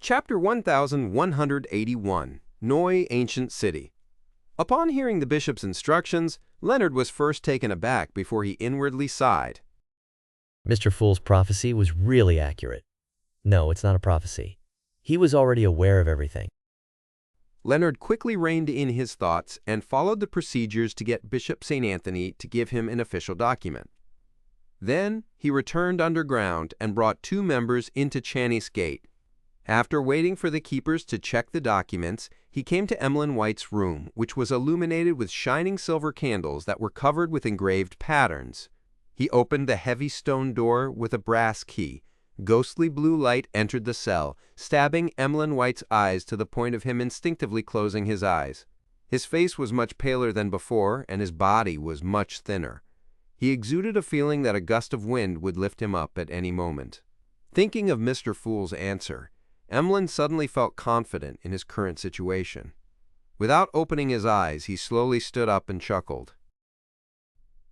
Chapter 1181, Nois Ancient City. Upon hearing the bishop's instructions, Leonard was first taken aback before he inwardly sighed. Mr. Fool's prophecy was really accurate. No, it's not a prophecy. He was already aware of everything. Leonard quickly reined in his thoughts and followed the procedures to get Bishop St. Anthony to give him an official document. Then he returned underground and brought 2 members into Chanis Gate. After waiting for the keepers to check the documents, he came to Emlyn White's room, which was illuminated with shining silver candles that were covered with engraved patterns. He opened the heavy stone door with a brass key. Ghostly blue light entered the cell, stabbing Emlyn White's eyes to the point of him instinctively closing his eyes. His face was much paler than before, and his body was much thinner. He exuded a feeling that a gust of wind would lift him up at any moment. Thinking of Mr. Fool's answer, Emlyn suddenly felt confident in his current situation. Without opening his eyes, he slowly stood up and chuckled.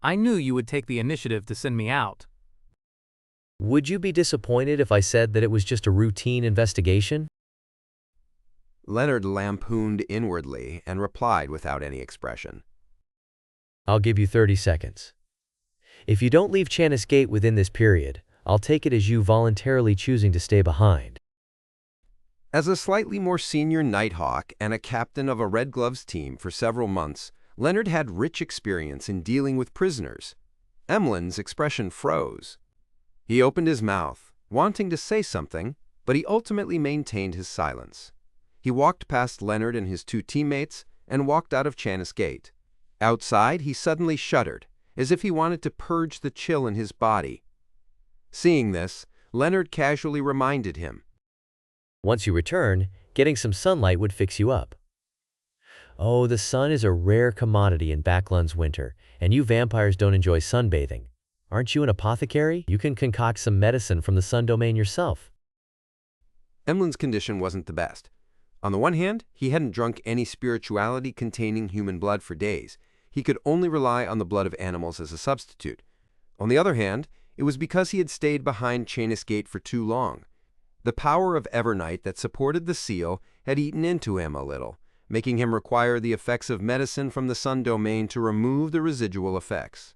I knew you would take the initiative to send me out. Would you be disappointed if I said that it was just a routine investigation? Leonard lampooned inwardly and replied without any expression. I'll give you 30 seconds. If you don't leave Chanis Gate within this period, I'll take it as you voluntarily choosing to stay behind. As a slightly more senior Nighthawk and a captain of a Red Gloves team for several months, Leonard had rich experience in dealing with prisoners. Emlyn's expression froze. He opened his mouth, wanting to say something, but he ultimately maintained his silence. He walked past Leonard and his 2 teammates and walked out of Chanis Gate. Outside, he suddenly shuddered, as if he wanted to purge the chill in his body. Seeing this, Leonard casually reminded him, Once you return, getting some sunlight would fix you up. Oh, the sun is a rare commodity in Backlund's winter, and you vampires don't enjoy sunbathing. Aren't you an apothecary? You can concoct some medicine from the sun domain yourself. Emlyn's condition wasn't the best. On the one hand, he hadn't drunk any spirituality containing human blood for days. He could only rely on the blood of animals as a substitute. On the other hand, it was because he had stayed behind Chanis Gate for too long. The power of Evernight that supported the seal had eaten into him a little, making him require the effects of medicine from the sun domain to remove the residual effects.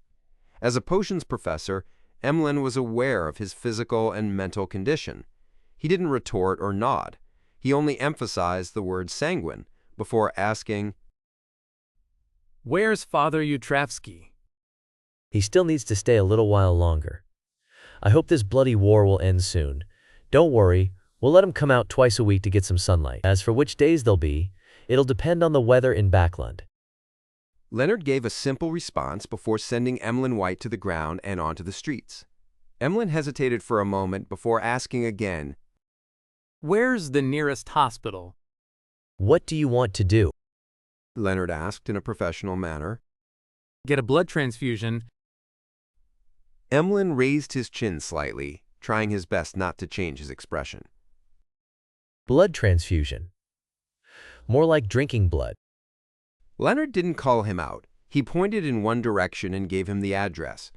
As a potions professor, Emlyn was aware of his physical and mental condition. He didn't retort or nod. He only emphasized the word sanguine before asking, Where's Father Utravsky? He still needs to stay a little while longer. I hope this bloody war will end soon. Don't worry, we'll let him come out twice a week to get some sunlight. As for which days they'll be, it'll depend on the weather in Backlund. Leonard gave a simple response before sending Emlyn White to the ground and onto the streets. Emlyn hesitated for a moment before asking again, Where's the nearest hospital? What do you want to do? Leonard asked in a professional manner. Get a blood transfusion. Emlyn raised his chin slightly, trying his best not to change his expression. Blood transfusion. More like drinking blood. Leonard didn't call him out. He pointed in one direction and gave him the address.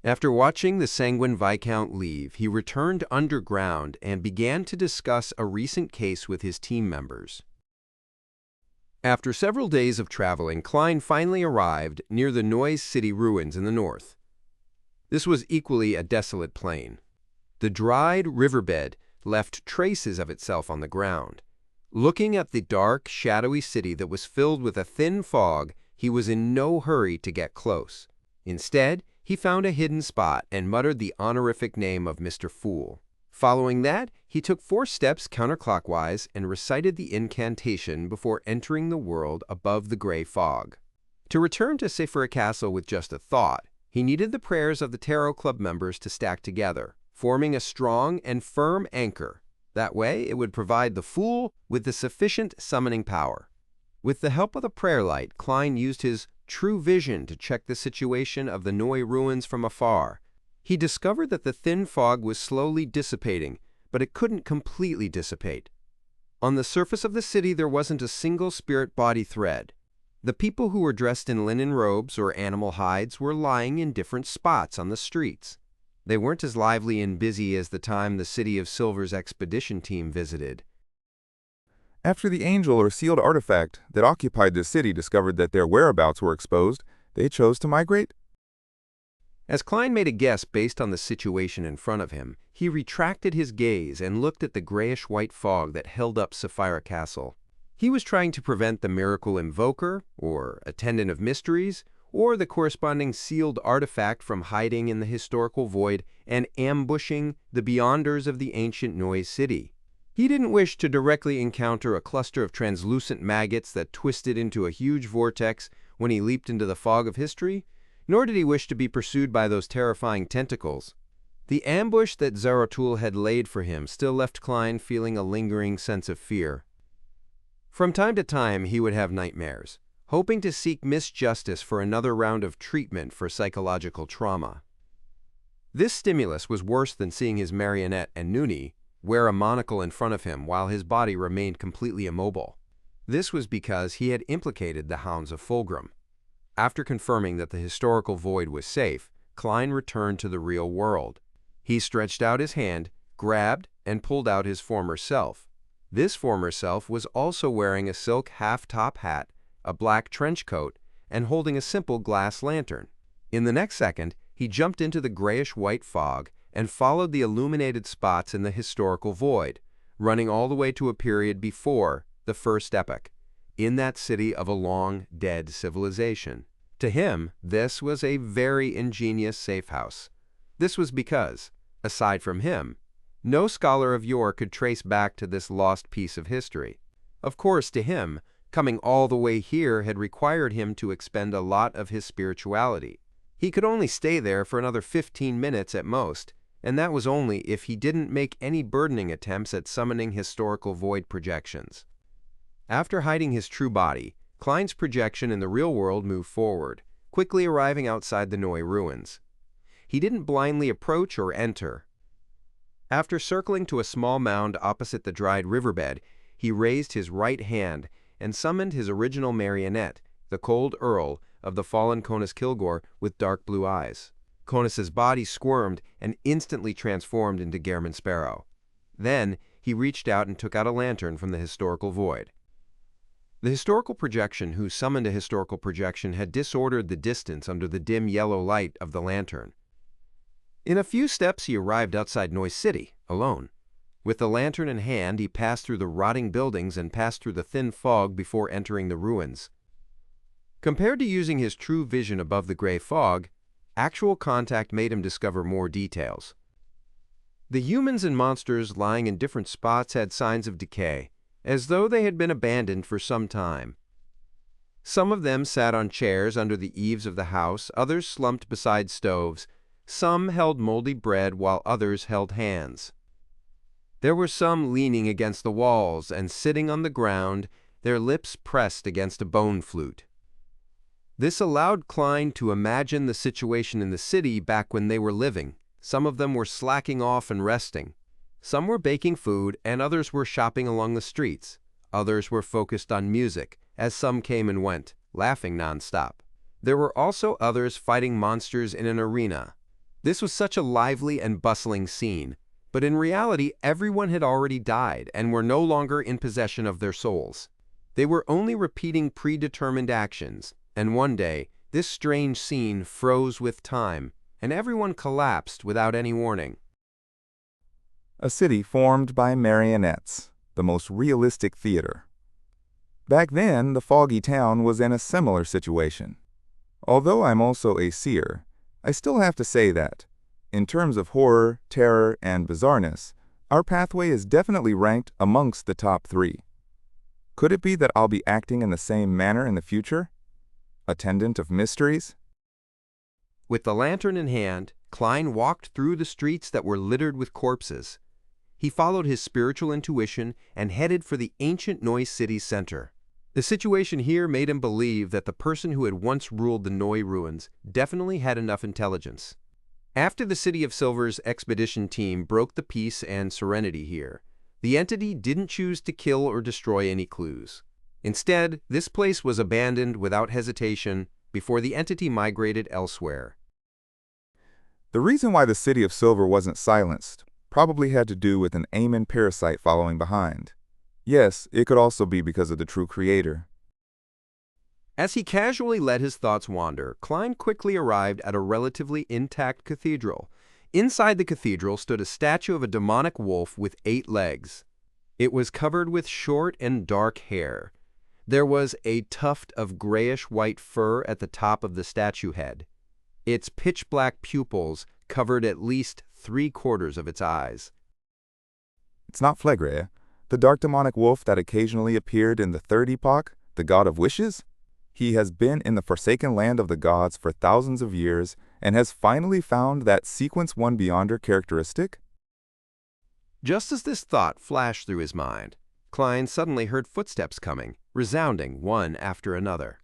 After watching the sanguine Viscount leave, he returned underground and began to discuss a recent case with his team members. After several days of traveling, Klein finally arrived near the Nois city ruins in the north. This was equally a desolate plain. The dried riverbed left traces of itself on the ground. Looking at the dark, shadowy city that was filled with a thin fog, he was in no hurry to get close. Instead, he found a hidden spot and muttered the honorific name of Mr. Fool. Following that, he took 4 steps counterclockwise and recited the incantation before entering the world above the gray fog. To return to Sephira Castle with just a thought, he needed the prayers of the Tarot Club members to stack together, forming a strong and firm anchor. That way, it would provide the Fool with the sufficient summoning power. With the help of the prayer light, Klein used his true vision to check the situation of the Nois ruins from afar. He discovered that the thin fog was slowly dissipating, but it couldn't completely dissipate. On the surface of the city, there wasn't a single spirit body thread. The people who were dressed in linen robes or animal hides were lying in different spots on the streets. They weren't as lively and busy as the time the City of Silver's expedition team visited. After the angel or sealed artifact that occupied the city discovered that their whereabouts were exposed, they chose to migrate? As Klein made a guess based on the situation in front of him, he retracted his gaze and looked at the grayish-white fog that held up Sapphire Castle. He was trying to prevent the miracle invoker, or attendant of mysteries, or the corresponding sealed artifact from hiding in the historical void and ambushing the beyonders of the ancient Nois city. He didn't wish to directly encounter a cluster of translucent maggots that twisted into a huge vortex when he leaped into the fog of history, nor did he wish to be pursued by those terrifying tentacles. The ambush that Zaratul had laid for him still left Klein feeling a lingering sense of fear. From time to time, he would have nightmares, hoping to seek misjustice for another round of treatment for psychological trauma. This stimulus was worse than seeing his marionette and Nois wear a monocle in front of him while his body remained completely immobile. This was because he had implicated the Hounds of Fulgrim. After confirming that the historical void was safe, Klein returned to the real world. He stretched out his hand, grabbed, and pulled out his former self. This former self was also wearing a silk half-top hat, a black trench coat, and holding a simple glass lantern. In the next second, he jumped into the grayish-white fog and followed the illuminated spots in the historical void, running all the way to a period before the first epoch, in that city of a long-dead civilization. To him, this was a very ingenious safe house. This was because, aside from him, no scholar of yore could trace back to this lost piece of history. Of course, to him, coming all the way here had required him to expend a lot of his spirituality. He could only stay there for another 15 minutes at most, and that was only if he didn't make any burdening attempts at summoning historical void projections. After hiding his true body, Klein's projection in the real world moved forward, quickly arriving outside the Nois ruins. He didn't blindly approach or enter. After circling to a small mound opposite the dried riverbed, he raised his right hand and summoned his original marionette, the Cold Earl of the fallen Conus Kilgore with dark blue eyes. Conus's body squirmed and instantly transformed into Gehrman Sparrow. Then, he reached out and took out a lantern from the historical void. The historical projection who summoned a historical projection had disordered the distance under the dim yellow light of the lantern. In a few steps he arrived outside Nois City, alone. With the lantern in hand, he passed through the rotting buildings and passed through the thin fog before entering the ruins. Compared to using his true vision above the gray fog, actual contact made him discover more details. The humans and monsters lying in different spots had signs of decay, as though they had been abandoned for some time. Some of them sat on chairs under the eaves of the house, others slumped beside stoves, some held moldy bread while others held hands. There were some leaning against the walls and sitting on the ground, their lips pressed against a bone flute. This allowed Klein to imagine the situation in the city back when they were living. Some of them were slacking off and resting. Some were baking food, and others were shopping along the streets. Others were focused on music, as some came and went, laughing nonstop. There were also others fighting monsters in an arena. This was such a lively and bustling scene, but in reality everyone had already died and were no longer in possession of their souls. They were only repeating predetermined actions, and one day this strange scene froze with time, and everyone collapsed without any warning. A city formed by marionettes, the most realistic theater. Back then, the foggy town was in a similar situation. Although I'm also a seer, I still have to say that, in terms of horror, terror, and bizarreness, our pathway is definitely ranked amongst the top 3. Could it be that I'll be acting in the same manner in the future? Attendant of mysteries? With the lantern in hand, Klein walked through the streets that were littered with corpses. He followed his spiritual intuition and headed for the ancient Nois city center. The situation here made him believe that the person who had once ruled the Nois ruins definitely had enough intelligence. After the City of Silver's expedition team broke the peace and serenity here, the entity didn't choose to kill or destroy any clues. Instead, this place was abandoned without hesitation before the entity migrated elsewhere. The reason why the City of Silver wasn't silenced probably had to do with an Amen parasite following behind. Yes, it could also be because of the true creator. As he casually let his thoughts wander, Klein quickly arrived at a relatively intact cathedral. Inside the cathedral stood a statue of a demonic wolf with 8 legs. It was covered with short and dark hair. There was a tuft of grayish-white fur at the top of the statue head. Its pitch-black pupils covered at least 3/4 of its eyes. It's not Flegre, the dark demonic wolf that occasionally appeared in the Third Epoch, the god of wishes? He has been in the forsaken land of the gods for thousands of years and has finally found that Sequence 1 Beyonder characteristic? Just as this thought flashed through his mind, Klein suddenly heard footsteps coming, resounding one after another.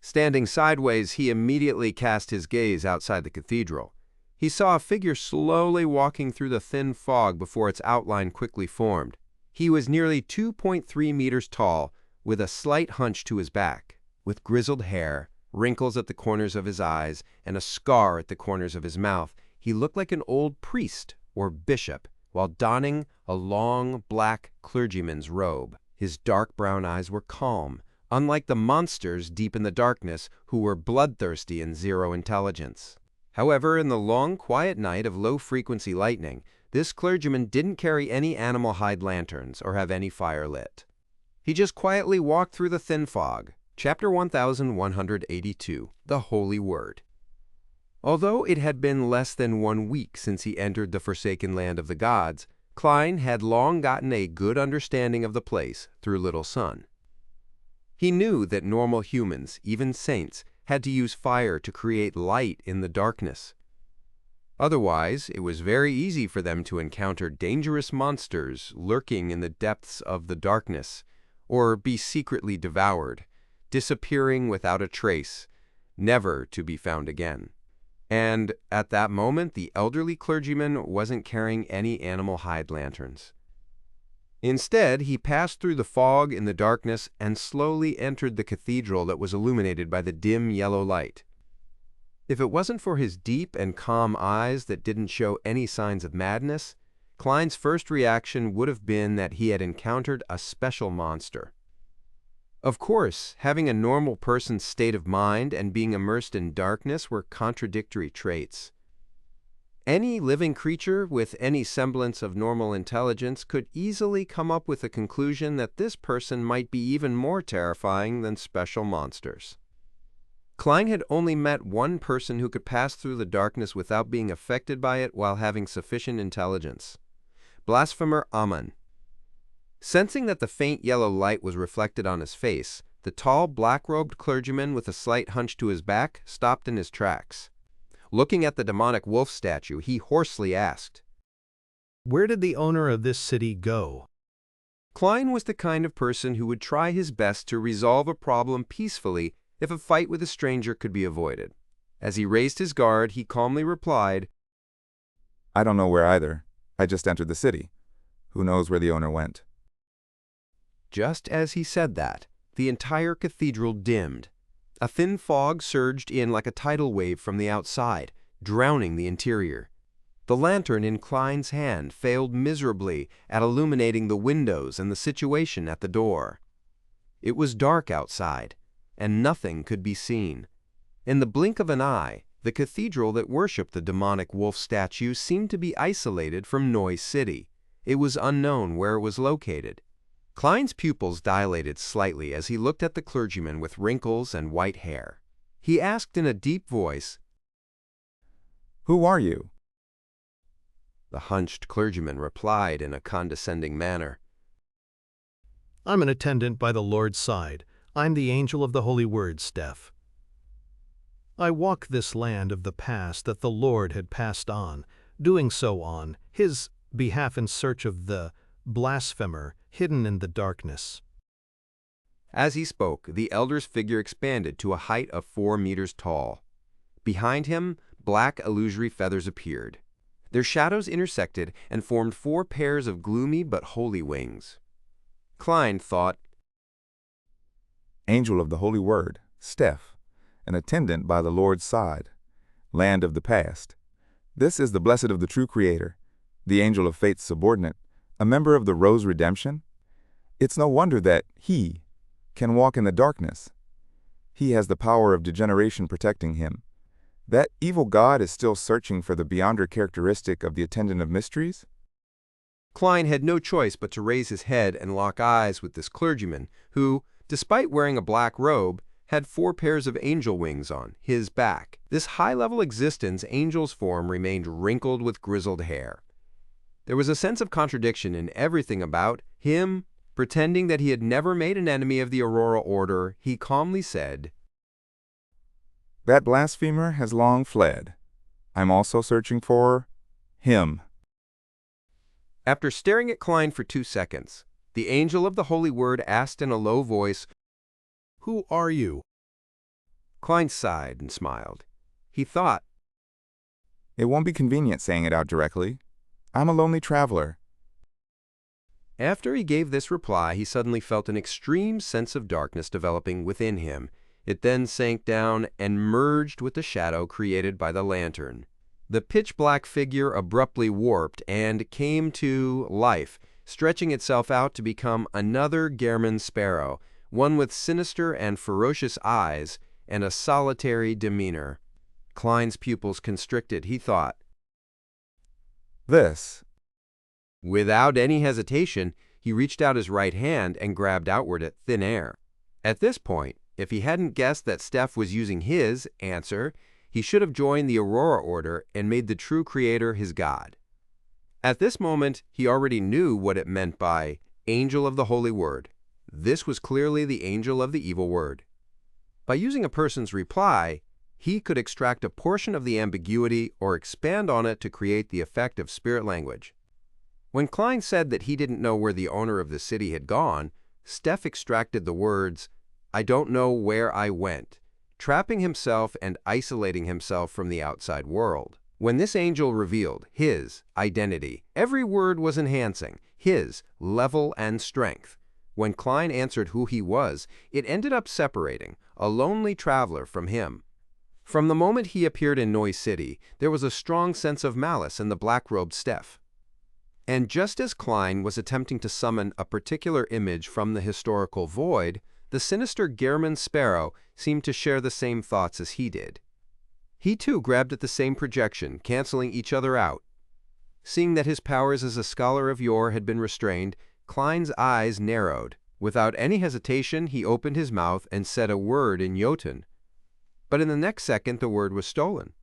Standing sideways, he immediately cast his gaze outside the cathedral. He saw a figure slowly walking through the thin fog before its outline quickly formed. He was nearly 2.3 meters tall, with a slight hunch to his back. With grizzled hair, wrinkles at the corners of his eyes, and a scar at the corners of his mouth, he looked like an old priest or bishop, while donning a long, black clergyman's robe. His dark brown eyes were calm, unlike the monsters deep in the darkness who were bloodthirsty and zero intelligence. However, in the long, quiet night of low-frequency lightning, this clergyman didn't carry any animal hide lanterns or have any fire lit. He just quietly walked through the thin fog. Chapter 1182, The Holy Word. Although it had been less than 1 week since he entered the forsaken land of the gods, Klein had long gotten a good understanding of the place through Little Sun. He knew that normal humans, even saints, had to use fire to create light in the darkness. Otherwise, it was very easy for them to encounter dangerous monsters lurking in the depths of the darkness, or be secretly devoured, disappearing without a trace, never to be found again. And at that moment, the elderly clergyman wasn't carrying any animal hide lanterns. Instead, he passed through the fog in the darkness and slowly entered the cathedral that was illuminated by the dim yellow light. If it wasn't for his deep and calm eyes that didn't show any signs of madness, Klein's first reaction would have been that he had encountered a special monster. Of course, having a normal person's state of mind and being immersed in darkness were contradictory traits. Any living creature with any semblance of normal intelligence could easily come up with the conclusion that this person might be even more terrifying than special monsters. Klein had only met one person who could pass through the darkness without being affected by it while having sufficient intelligence: blasphemer Amun. Sensing that the faint yellow light was reflected on his face, the tall, black-robed clergyman with a slight hunch to his back stopped in his tracks. Looking at the demonic wolf statue, he hoarsely asked, "Where did the owner of this city go?" Klein was the kind of person who would try his best to resolve a problem peacefully if a fight with a stranger could be avoided. As he raised his guard, he calmly replied, I don't know where either. I just entered the city. Who knows where the owner went? Just as he said that, the entire cathedral dimmed. A thin fog surged in like a tidal wave from the outside, drowning the interior. The lantern in Klein's hand failed miserably at illuminating the windows and the situation at the door. It was dark outside, and nothing could be seen. In the blink of an eye, the cathedral that worshipped the demonic wolf statue seemed to be isolated from Nois City. It was unknown where it was located. Klein's pupils dilated slightly as he looked at the clergyman with wrinkles and white hair. He asked in a deep voice, Who are you? The hunched clergyman replied in a condescending manner, "I'm an attendant by the Lord's side. I'm the angel of the Holy Word, Steph. I walk this land of the past that the Lord had passed on, doing so on His behalf in search of the blasphemer hidden in the darkness." As he spoke, the elder's figure expanded to a height of 4 meters tall. Behind him, black illusory feathers appeared. Their shadows intersected and formed 4 pairs of gloomy but holy wings. Klein thought, Angel of the Holy Word, Steph, an attendant by the Lord's side, land of the past. This is the blessed of the true Creator, the angel of fate's subordinate, a member of the Rose Redemption. It's no wonder that he can walk in the darkness. He has the power of degeneration protecting him. That evil God is still searching for the beyonder characteristic of the attendant of mysteries? Klein had no choice but to raise his head and lock eyes with this clergyman, who, despite wearing a black robe, had 4 pairs of angel wings on his back. This high-level existence angel's form remained wrinkled with grizzled hair. There was a sense of contradiction in everything about him. Pretending that he had never made an enemy of the Aurora Order, he calmly said, That blasphemer has long fled. I'm also searching for him. After staring at Klein for 2 seconds, the angel of the Holy Word asked in a low voice, Who are you? Klein sighed and smiled. He thought, It won't be convenient saying it out directly. I'm a lonely traveler. After he gave this reply, he suddenly felt an extreme sense of darkness developing within him. It then sank down and merged with the shadow created by the lantern. The pitch-black figure abruptly warped and came to life, stretching itself out to become another Gehrman sparrow, one with sinister and ferocious eyes and a solitary demeanor. Klein's pupils constricted. He thought, This. Without any hesitation, he reached out his right hand and grabbed outward at thin air. At this point, if he hadn't guessed that Steph was using his answer, he should have joined the Aurora Order and made the true Creator his God. At this moment, he already knew what it meant by angel of the Holy Word. This was clearly the angel of the evil word. By using a person's reply, he could extract a portion of the ambiguity or expand on it to create the effect of spirit language. When Klein said that he didn't know where the owner of the city had gone, Steph extracted the words, I don't know where I went, trapping himself and isolating himself from the outside world. When this angel revealed his identity, every word was enhancing his level and strength. When Klein answered who he was, it ended up separating a lonely traveler from him. From the moment he appeared in Nois City, there was a strong sense of malice in the black-robed Steph. And just as Klein was attempting to summon a particular image from the historical void, the sinister Gehrman sparrow seemed to share the same thoughts as he did. He too grabbed at the same projection, canceling each other out. Seeing that his powers as a scholar of yore had been restrained, Klein's eyes narrowed. Without any hesitation, he opened his mouth and said a word in Jotun. But in the next second, the word was stolen.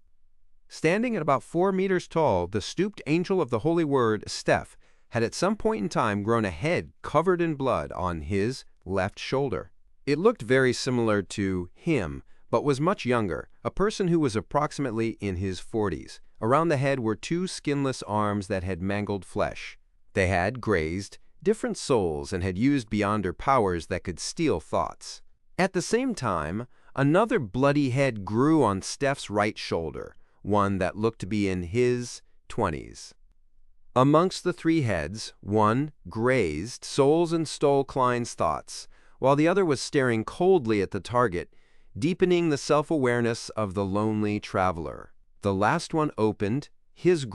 Standing at about 4 meters tall, the stooped angel of the Holy Word, Steph, had at some point in time grown a head covered in blood on his left shoulder. It looked very similar to him, but was much younger, a person who was approximately in his 40s. Around the head were 2 skinless arms that had mangled flesh. They had grazed different souls and had used beyonder powers that could steal thoughts. At the same time, another bloody head grew on Steph's right shoulder, one that looked to be in his 20s. Amongst the 3 heads, one grazed souls and stole Klein's thoughts, while the other was staring coldly at the target, deepening the self-awareness of the lonely traveler. The last one opened his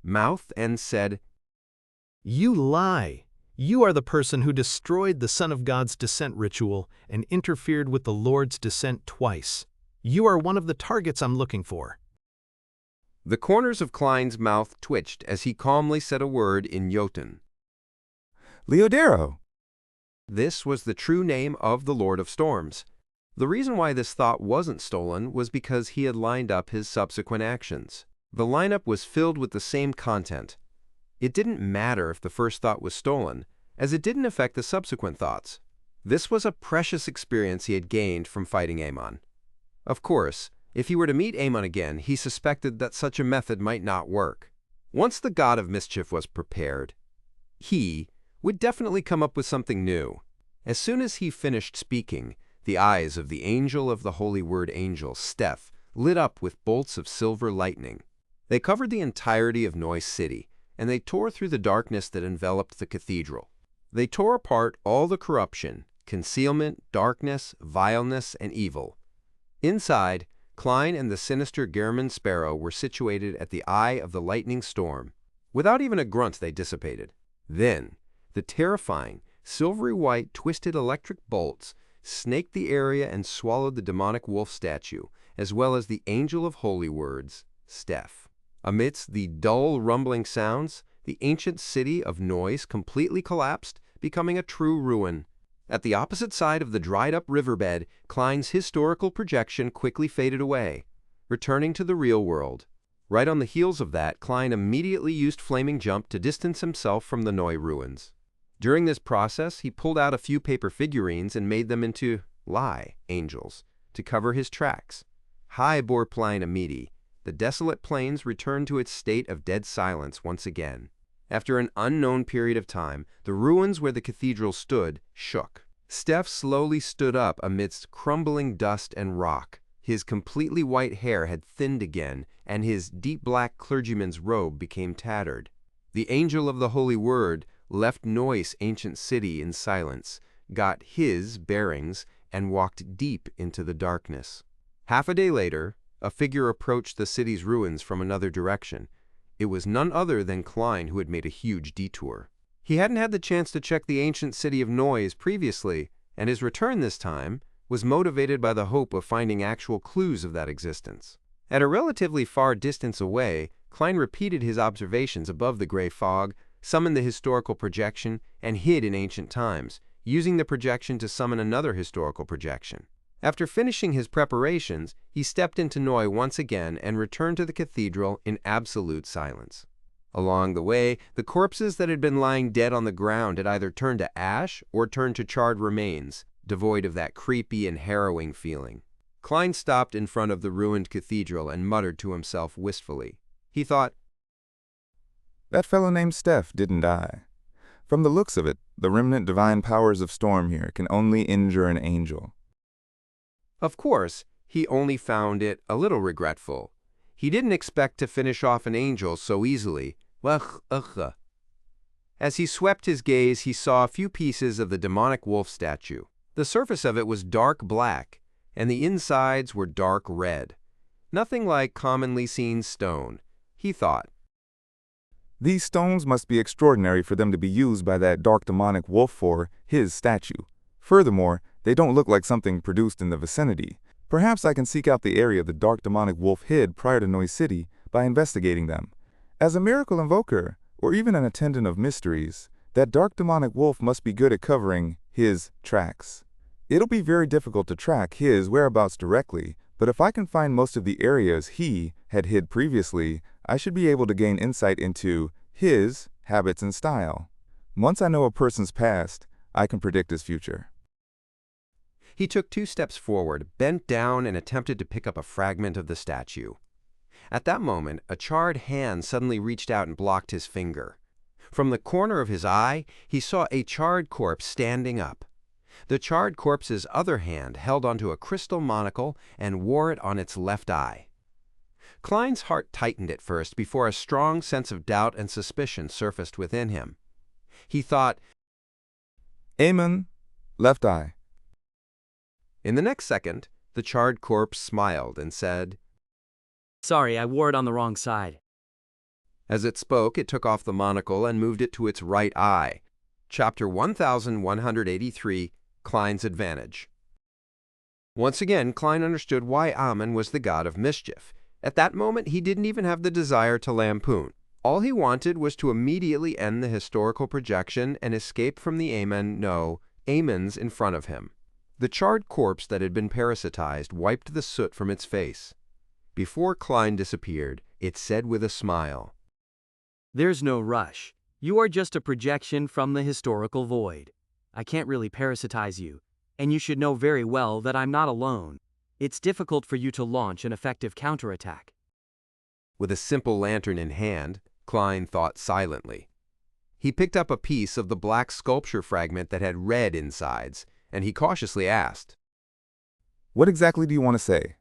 mouth and said, You lie. You are the person who destroyed the Son of God's descent ritual and interfered with the Lord's descent twice. You are one of the targets I'm looking for. The corners of Klein's mouth twitched as he calmly said a word in Jotun. Leodero. This was the true name of the Lord of Storms. The reason why this thought wasn't stolen was because he had lined up his subsequent actions. The lineup was filled with the same content. It didn't matter if the first thought was stolen, as it didn't affect the subsequent thoughts. This was a precious experience he had gained from fighting Amon. Of course, if he were to meet Amon again, he suspected that such a method might not work. Once the god of mischief was prepared, he would definitely come up with something new. As soon as he finished speaking, the eyes of the angel of the Holy Word angel, Steph, lit up with bolts of silver lightning. They covered the entirety of Nois City, and they tore through the darkness that enveloped the cathedral. They tore apart all the corruption, concealment, darkness, vileness, and evil. Inside, Klein and the sinister German sparrow were situated at the eye of the lightning storm. Without even a grunt, they dissipated. Then, the terrifying, silvery-white, twisted electric bolts snaked the area and swallowed the demonic wolf statue, as well as the angel of holy words, Steph. Amidst the dull, rumbling sounds, the ancient city of Nois completely collapsed, becoming a true ruin. At the opposite side of the dried-up riverbed, Klein's historical projection quickly faded away, returning to the real world. Right on the heels of that, Klein immediately used Flaming Jump to distance himself from the Nois ruins. During this process, he pulled out a few paper figurines and made them into angels to cover his tracks. High bore Plein Amidi, the desolate plains returned to its state of dead silence once again. After an unknown period of time, the ruins where the cathedral stood shook. Steph slowly stood up amidst crumbling dust and rock. His completely white hair had thinned again, and his deep black clergyman's robe became tattered. The angel of the Holy Word left Nois' ancient city in silence, got his bearings, and walked deep into the darkness. Half a day later, a figure approached the city's ruins from another direction. It was none other than Klein, who had made a huge detour. He hadn't had the chance to check the ancient city of Nois previously, and his return this time was motivated by the hope of finding actual clues of that existence. At a relatively far distance away, Klein repeated his observations above the gray fog, summoned the historical projection, and hid in ancient times, using the projection to summon another historical projection. After finishing his preparations, he stepped into Nois once again and returned to the cathedral in absolute silence. Along the way, the corpses that had been lying dead on the ground had either turned to ash or turned to charred remains, devoid of that creepy and harrowing feeling. Klein stopped in front of the ruined cathedral and muttered to himself wistfully. He thought, That fellow named Steph didn't die. From the looks of it, the remnant divine powers of storm here can only injure an angel. Of course, he only found it a little regretful. He didn't expect to finish off an angel so easily. As he swept his gaze, he saw a few pieces of the demonic wolf statue. The surface of it was dark black, and the insides were dark red. Nothing like commonly seen stone, he thought. These stones must be extraordinary for them to be used by that dark demonic wolf for his statue. Furthermore, they don't look like something produced in the vicinity. Perhaps I can seek out the area the dark demonic wolf hid prior to Nois City by investigating them. As a miracle invoker, or even an attendant of mysteries, that dark demonic wolf must be good at covering his tracks. It'll be very difficult to track his whereabouts directly, but if I can find most of the areas he had hid previously, I should be able to gain insight into his habits and style. Once I know a person's past, I can predict his future. He took 2 steps forward, bent down, and attempted to pick up a fragment of the statue. At that moment, a charred hand suddenly reached out and blocked his finger. From the corner of his eye, he saw a charred corpse standing up. The charred corpse's other hand held onto a crystal monocle and wore it on its left eye. Klein's heart tightened at first before a strong sense of doubt and suspicion surfaced within him. He thought, Amen, left eye. In the next second, the charred corpse smiled and said, Sorry, I wore it on the wrong side. As it spoke, it took off the monocle and moved it to its right eye. Chapter 1183, Klein's Advantage. Once again, Klein understood why Amen was the god of mischief. At that moment, he didn't even have the desire to lampoon. All he wanted was to immediately end the historical projection and escape from the amens in front of him. The charred corpse that had been parasitized wiped the soot from its face. Before Klein disappeared, it said with a smile, There's no rush. You are just a projection from the historical void. I can't really parasitize you, and you should know very well that I'm not alone. It's difficult for you to launch an effective counterattack. With a simple lantern in hand, Klein thought silently. He picked up a piece of the black sculpture fragment that had red insides, and he cautiously asked, What exactly do you want to say?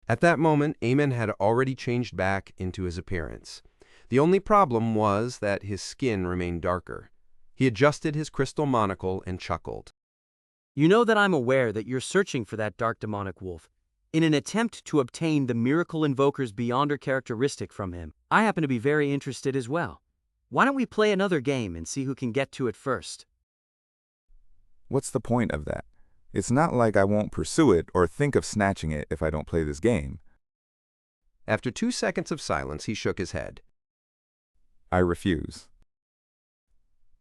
At that moment, Amen had already changed back into his appearance. The only problem was that his skin remained darker. He adjusted his crystal monocle and chuckled. You know that I'm aware that you're searching for that dark demonic wolf. in an attempt to obtain the Miracle Invoker's Beyonder characteristic from him. I happen to be very interested as well. Why don't we play another game and see who can get to it first? What's the point of that? It's not like I won't pursue it or think of snatching it if I don't play this game. After 2 seconds of silence, he shook his head. I refuse.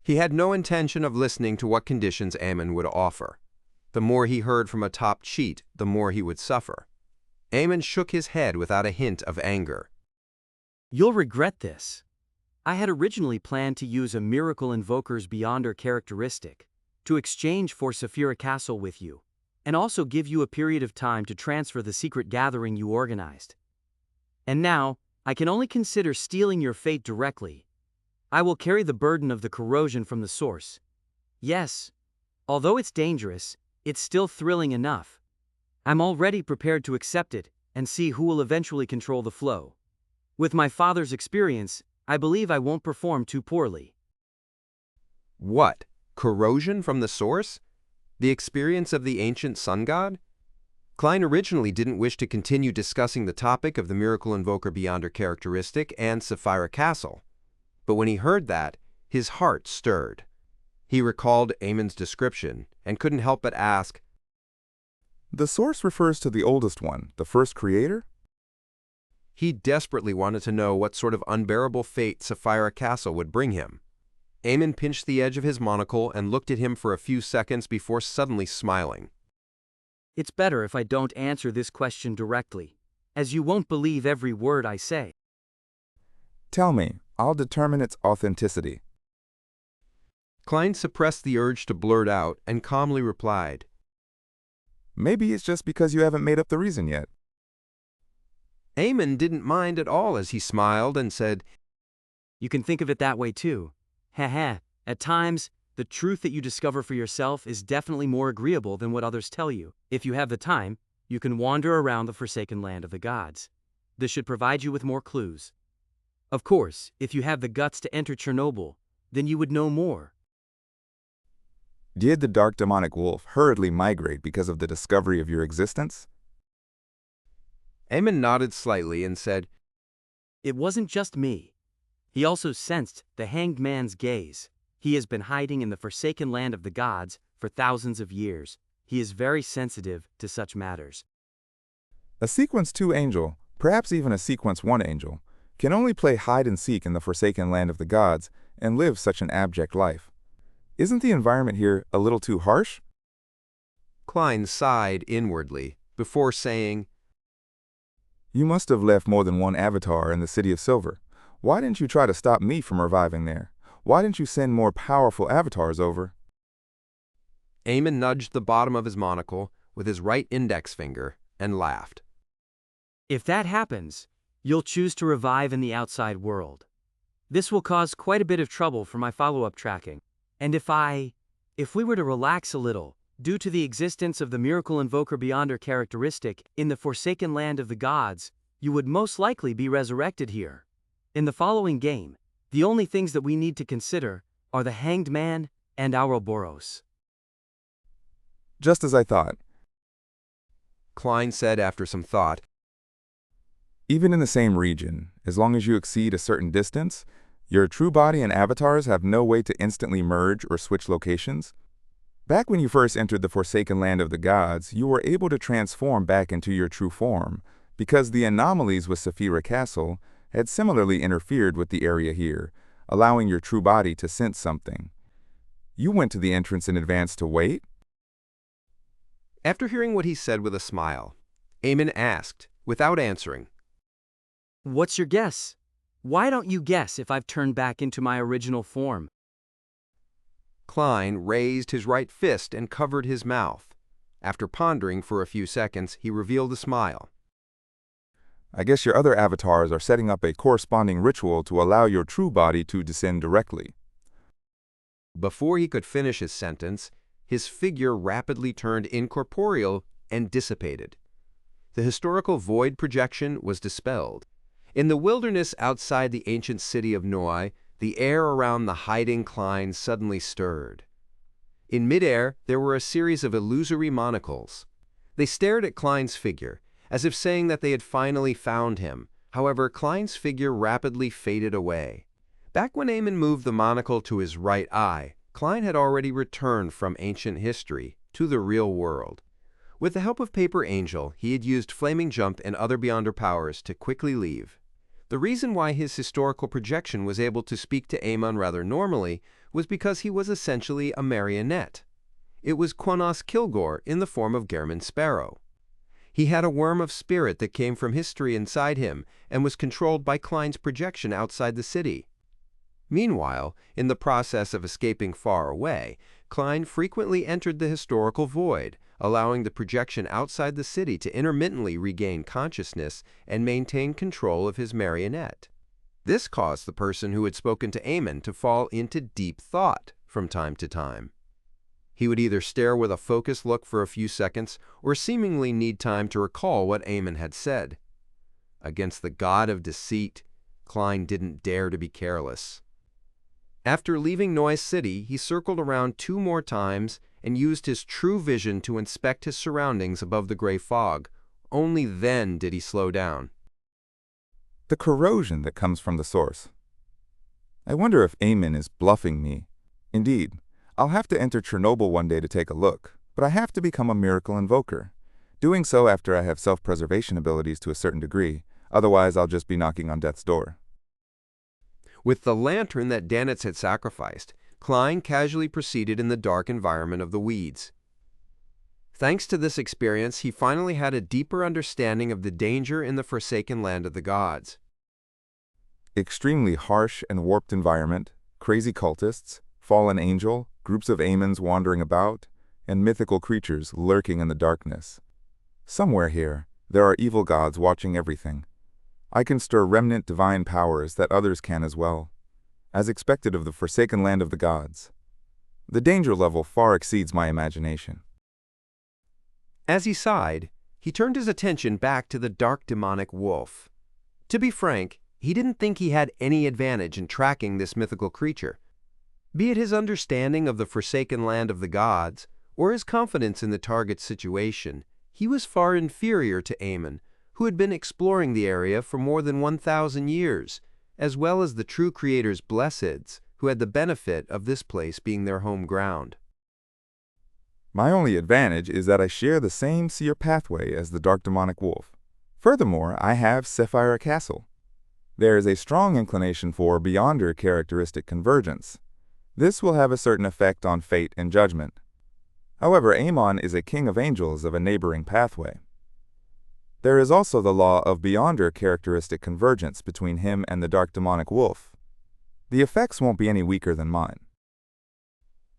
He had no intention of listening to what conditions Ammon would offer. The more he heard from a top cheat, the more he would suffer. Ammon shook his head without a hint of anger. You'll regret this. I had originally planned to use a Miracle Invoker's Beyonder characteristic to exchange for Saphira Castle with you, and also give you a period of time to transfer the secret gathering you organized. And now, I can only consider stealing your fate directly. I will carry the burden of the corrosion from the source. Yes, although it's dangerous, it's still thrilling enough. I'm already prepared to accept it and see who will eventually control the flow. With my father's experience, I believe I won't perform too poorly. What? Corrosion from the source? The experience of the ancient sun god? Klein originally didn't wish to continue discussing the topic of the Miracle Invoker Beyonder characteristic and Saphira Castle. But when he heard that, his heart stirred. He recalled Ammon's description and couldn't help but ask, The source refers to the oldest one, the first creator? He desperately wanted to know what sort of unbearable fate Saphira Castle would bring him. Ammon pinched the edge of his monocle and looked at him for a few seconds before suddenly smiling. It's better if I don't answer this question directly, as you won't believe every word I say. Tell me, I'll determine its authenticity. Klein suppressed the urge to blurt out and calmly replied, Maybe it's just because you haven't made up the reason yet. Ammon didn't mind at all as he smiled and said, You can think of it that way too. Heh. At times, the truth that you discover for yourself is definitely more agreeable than what others tell you. If you have the time, you can wander around the forsaken land of the gods. This should provide you with more clues. Of course, if you have the guts to enter Chernobyl, then you would know more. Did the dark demonic wolf hurriedly migrate because of the discovery of your existence? Ammon nodded slightly and said, It wasn't just me. He also sensed the hanged man's gaze. He has been hiding in the forsaken land of the gods for thousands of years. He is very sensitive to such matters. A Sequence 2 angel, perhaps even a Sequence 1 angel, can only play hide-and-seek in the forsaken land of the gods and live such an abject life. Isn't the environment here a little too harsh? Klein sighed inwardly before saying, You must have left more than one avatar in the City of Silver. Why didn't you try to stop me from reviving there? Why didn't you send more powerful avatars over? Ammon nudged the bottom of his monocle with his right index finger and laughed. If that happens, you'll choose to revive in the outside world. This will cause quite a bit of trouble for my follow-up tracking. And if we were to relax a little, due to the existence of the Miracle Invoker Beyonder characteristic in the forsaken land of the gods, you would most likely be resurrected here. In the following game, the only things that we need to consider are the Hanged Man and Ouroboros. Just as I thought. Klein said after some thought, Even in the same region, as long as you exceed a certain distance, your true body and avatars have no way to instantly merge or switch locations. Back when you first entered the forsaken land of the gods, you were able to transform back into your true form, because the anomalies with Saphira Castle had similarly interfered with the area here, allowing your true body to sense something. You went to the entrance in advance to wait? After hearing what he said with a smile, Ammon asked, without answering, What's your guess? Why don't you guess if I've turned back into my original form? Klein raised his right fist and covered his mouth. After pondering for a few seconds, he revealed a smile. I guess your other avatars are setting up a corresponding ritual to allow your true body to descend directly. Before he could finish his sentence, his figure rapidly turned incorporeal and dissipated. The historical void projection was dispelled. In the wilderness outside the ancient city of Nois, the air around the hiding Klein suddenly stirred. In midair, there were a series of illusory monocles. They stared at Klein's figure, as if saying that they had finally found him. However, Klein's figure rapidly faded away. Back when Eamon moved the monocle to his right eye, Klein had already returned from ancient history to the real world. With the help of Paper Angel, he had used Flaming Jump and other Beyonder powers to quickly leave. The reason why his historical projection was able to speak to Eamon rather normally was because he was essentially a marionette. It was Quanos Kilgore in the form of Gehrman Sparrow. He had a worm of spirit that came from history inside him and was controlled by Klein's projection outside the city. Meanwhile, in the process of escaping far away, Klein frequently entered the historical void, allowing the projection outside the city to intermittently regain consciousness and maintain control of his marionette. This caused the person who had spoken to Eamon to fall into deep thought from time to time. He would either stare with a focused look for a few seconds or seemingly need time to recall what Eamon had said. Against the god of deceit, Klein didn't dare to be careless. After leaving Nois City, he circled around 2 more times and used his true vision to inspect his surroundings above the gray fog. Only then did he slow down. The corrosion that comes from the source. I wonder if Eamon is bluffing me. Indeed, I'll have to enter Chernobyl one day to take a look, but I have to become a miracle invoker. Doing so after I have self-preservation abilities to a certain degree, otherwise I'll just be knocking on death's door. With the lantern that Danitz had sacrificed, Klein casually proceeded in the dark environment of the weeds. Thanks to this experience, he finally had a deeper understanding of the danger in the forsaken land of the gods. Extremely harsh and warped environment, crazy cultists, fallen angel, groups of Aemons wandering about, and mythical creatures lurking in the darkness. Somewhere here, there are evil gods watching everything. I can stir remnant divine powers that others can as well, as expected of the forsaken land of the gods. The danger level far exceeds my imagination. As he sighed, he turned his attention back to the dark demonic wolf. To be frank, he didn't think he had any advantage in tracking this mythical creature. Be it his understanding of the forsaken land of the gods, or his confidence in the target's situation, he was far inferior to Eamon, who had been exploring the area for more than 1,000 years, as well as the true creator's Blesseds, who had the benefit of this place being their home ground. My only advantage is that I share the same seer pathway as the dark demonic wolf. Furthermore, I have Sapphire Castle. There is a strong inclination for Beyonder characteristic convergence. This will have a certain effect on fate and judgment. However, Aemon is a king of angels of a neighboring pathway. There is also the law of Beyonder characteristic convergence between him and the dark demonic wolf. The effects won't be any weaker than mine.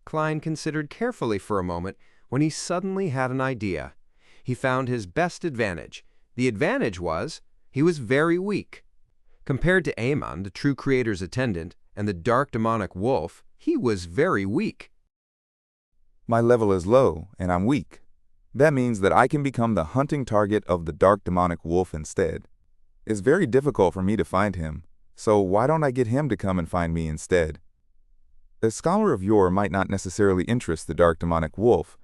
Klein considered carefully for a moment when he suddenly had an idea. He found his best advantage. The advantage was he was very weak. Compared to Aemon, the true creator's attendant, and the dark demonic wolf, he was very weak. My level is low, and I'm weak. That means that I can become the hunting target of the dark demonic wolf instead. It's very difficult for me to find him, so why don't I get him to come and find me instead? A scholar of yore might not necessarily interest the dark demonic wolf,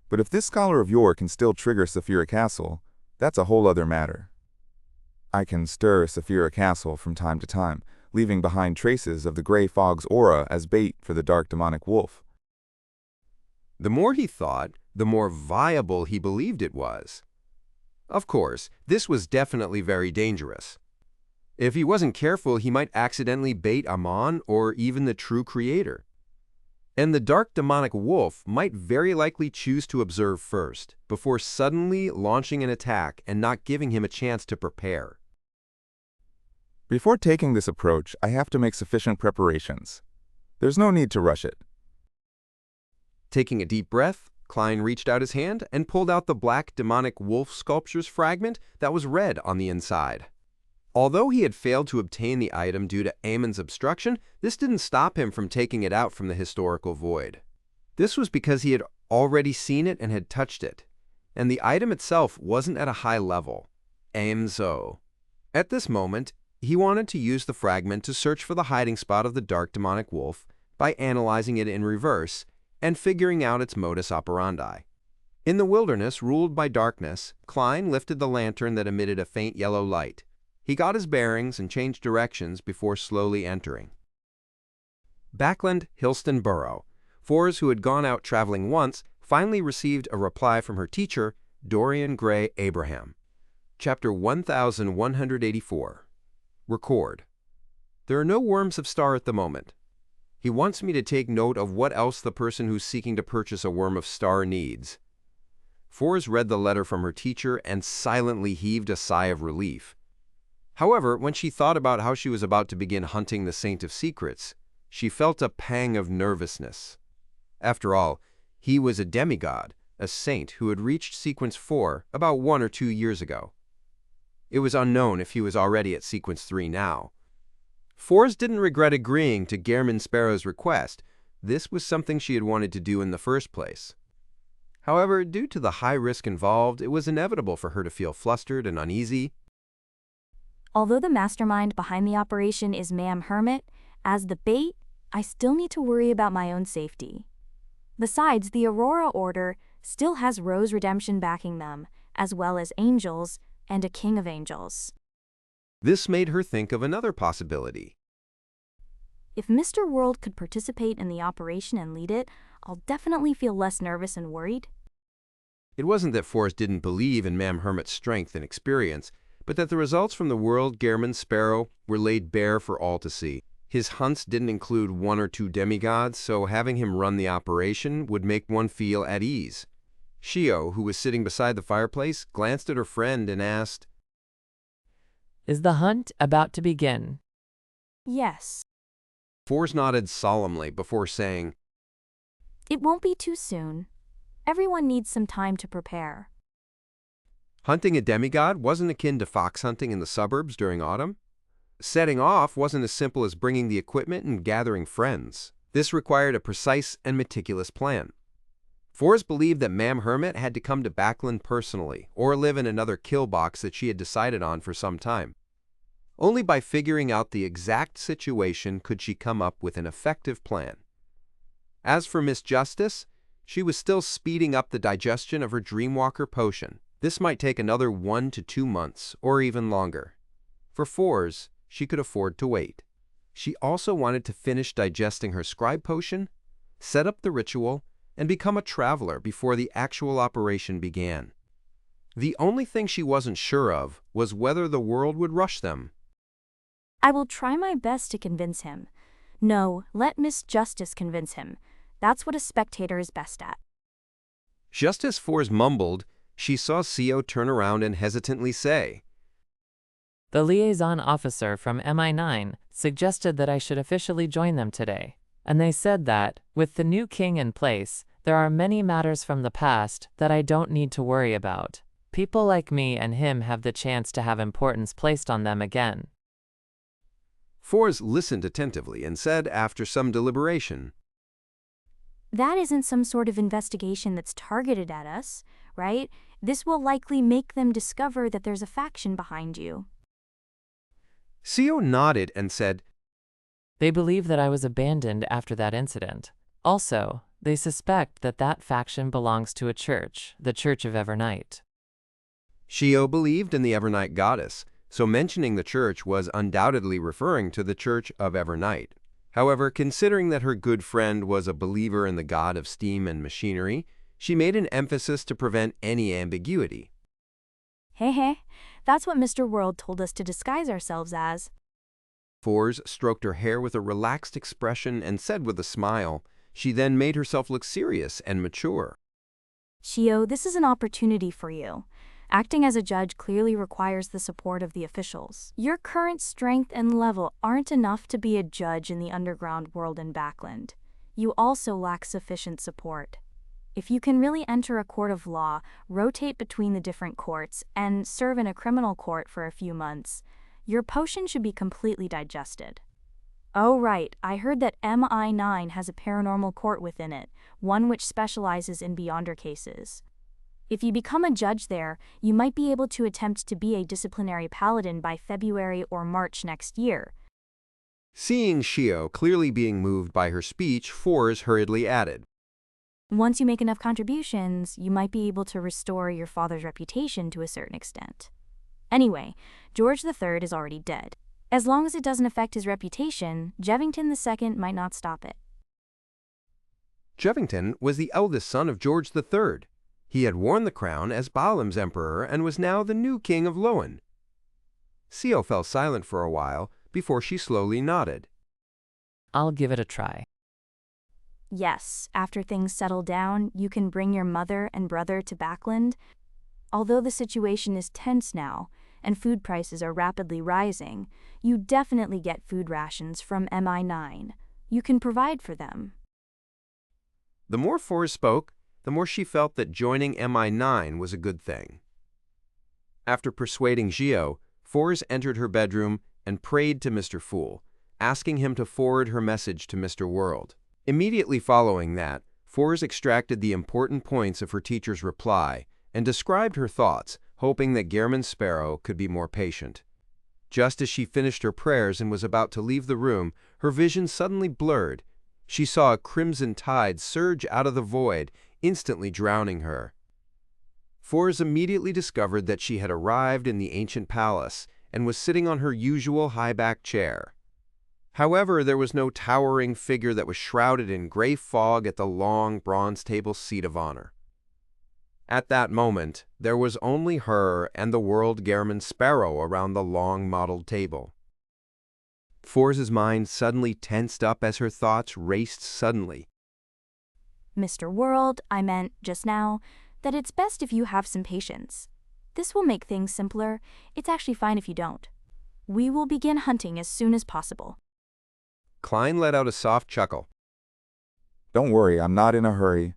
but if this scholar of yore can still trigger Sapphire Castle, that's a whole other matter. I can stir Sapphire Castle from time to time, leaving behind traces of the gray fog's aura as bait for the dark demonic wolf. The more he thought, the more viable he believed it was. Of course, this was definitely very dangerous. If he wasn't careful, he might accidentally bait Amon or even the true creator. And the dark demonic wolf might very likely choose to observe first, before suddenly launching an attack and not giving him a chance to prepare. Before taking this approach, I have to make sufficient preparations. There's no need to rush it. Taking a deep breath, Klein reached out his hand and pulled out the black demonic wolf sculpture's fragment that was red on the inside. Although he had failed to obtain the item due to Aemon's obstruction, this didn't stop him from taking it out from the historical void. This was because he had already seen it and had touched it, and the item itself wasn't at a high level. Aemzo. At this moment, he wanted to use the fragment to search for the hiding spot of the dark demonic wolf by analyzing it in reverse and figuring out its modus operandi. In the wilderness ruled by darkness, Klein lifted the lantern that emitted a faint yellow light. He got his bearings and changed directions before slowly entering. Backland, Hillston Borough. Fors, who had gone out traveling once, finally received a reply from her teacher, Dorian Gray Abraham. Chapter 1184. Record. There are no worms of star at the moment. He wants me to take note of what else the person who's seeking to purchase a worm of star needs. Fors read the letter from her teacher and silently heaved a sigh of relief. However, when she thought about how she was about to begin hunting the Saint of Secrets, she felt a pang of nervousness. After all, he was a demigod, a saint who had reached Sequence 4 about 1 or 2 years ago. It was unknown if he was already at Sequence 3 now. Fors didn't regret agreeing to Gehrman Sparrow's request. This was something she had wanted to do in the first place. However, due to the high risk involved, it was inevitable for her to feel flustered and uneasy. Although the mastermind behind the operation is Ma'am Hermit, as the bait, I still need to worry about my own safety. Besides, the Aurora Order still has Rose Redemption backing them, as well as angels and a King of Angels. This made her think of another possibility. If Mr. World could participate in the operation and lead it, I'll definitely feel less nervous and worried. It wasn't that Fors didn't believe in Ma'am Hermit's strength and experience, but that the results from the World Gehrman Sparrow were laid bare for all to see. His hunts didn't include 1 or 2 demigods, so having him run the operation would make one feel at ease. Shio, who was sitting beside the fireplace, glanced at her friend and asked, "Is the hunt about to begin?" Yes. Fors nodded solemnly before saying, It won't be too soon. Everyone needs some time to prepare. hunting a demigod wasn't akin to fox hunting in the suburbs during autumn. Setting off wasn't as simple as bringing the equipment and gathering friends. This required a precise and meticulous plan. Fors believed that Ma'am Hermit had to come to Backland personally, or live in another kill box that she had decided on for some time. Only by figuring out the exact situation could she come up with an effective plan. As for Miss Justice, she was still speeding up the digestion of her Dreamwalker potion. This might take another 1 to 2 months, or even longer. For Fors, she could afford to wait. She also wanted to finish digesting her scribe potion, set up the ritual, and become a traveler before the actual operation began. The only thing she wasn't sure of was whether the world would rush them. I will try my best to convince him. No, let Miss Justice convince him. That's what a spectator is best at. Just as Fors mumbled, she saw Sio turn around and hesitantly say, "The liaison officer from MI9 suggested that I should officially join them today. And they said that, with the new king in place, there are many matters from the past that I don't need to worry about. People like me and him have the chance to have importance placed on them again." Fors listened attentively and said after some deliberation, That isn't some sort of investigation that's targeted at us, right? This will likely make them discover that there's a faction behind you. Sio nodded and said, They believe that I was abandoned after that incident. Also, they suspect that that faction belongs to a church, the Church of Evernight. Shio believed in the Evernight goddess, so mentioning the church was undoubtedly referring to the Church of Evernight. However, considering that her good friend was a believer in the god of steam and machinery, she made an emphasis to prevent any ambiguity. Hey, that's what Mr. World told us to disguise ourselves as. Fors stroked her hair with a relaxed expression and said with a smile. She then made herself look serious and mature. Shio, this is an opportunity for you. Acting as a judge clearly requires the support of the officials. Your current strength and level aren't enough to be a judge in the underground world in Backland. You also lack sufficient support. If you can really enter a court of law, rotate between the different courts, and serve in a criminal court for a few months, your potion should be completely digested. Oh right, I heard that MI9 has a paranormal court within it, one which specializes in Beyonder cases. If you become a judge there, you might be able to attempt to be a disciplinary paladin by February or March next year. Seeing Shio clearly being moved by her speech, Fors hurriedly added, Once you make enough contributions, you might be able to restore your father's reputation to a certain extent. Anyway, George III is already dead. As long as it doesn't affect his reputation, Jevington II might not stop it. Jevington was the eldest son of George III. He had worn the crown as Baalam's emperor and was now the new king of Loan. Sio fell silent for a while before she slowly nodded. I'll give it a try. Yes, after things settle down, you can bring your mother and brother to Backland. Although the situation is tense now, and food prices are rapidly rising, you definitely get food rations from MI9. You can provide for them. The more Forrest spoke, the more she felt that joining MI9 was a good thing. After persuading Gio, Forrest entered her bedroom and prayed to Mr. Fool, asking him to forward her message to Mr. World. Immediately following that, Forrest extracted the important points of her teacher's reply and described her thoughts, hoping that Gehrman Sparrow could be more patient. Just as she finished her prayers and was about to leave the room, her vision suddenly blurred. She saw a crimson tide surge out of the void, instantly drowning her. Forrest immediately discovered that she had arrived in the ancient palace and was sitting on her usual high-backed chair. However, there was no towering figure that was shrouded in gray fog at the long bronze table seat of honor. At that moment, there was only her and the world Gehrman Sparrow around the long mottled table. Forrest's mind suddenly tensed up as her thoughts raced suddenly. Mr. World, I meant just now that it's best if you have some patience. This will make things simpler. It's actually fine if you don't. We will begin hunting as soon as possible. Klein let out a soft chuckle. Don't worry, I'm not in a hurry.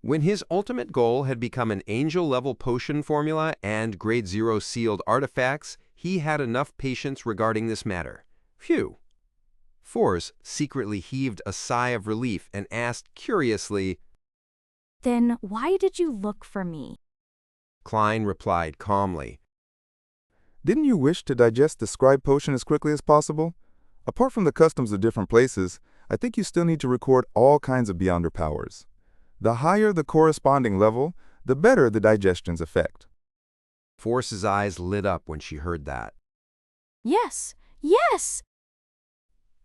When his ultimate goal had become an angel-level potion formula and grade 0 sealed artifacts, he had enough patience regarding this matter. Phew! Forrest secretly heaved a sigh of relief and asked curiously, Then why did you look for me? Klein replied calmly, Didn't you wish to digest the scribe potion as quickly as possible? Apart from the customs of different places, I think you still need to record all kinds of Beyonder powers. The higher the corresponding level, the better the digestion's effect. Forrest's eyes lit up when she heard that. Yes, yes!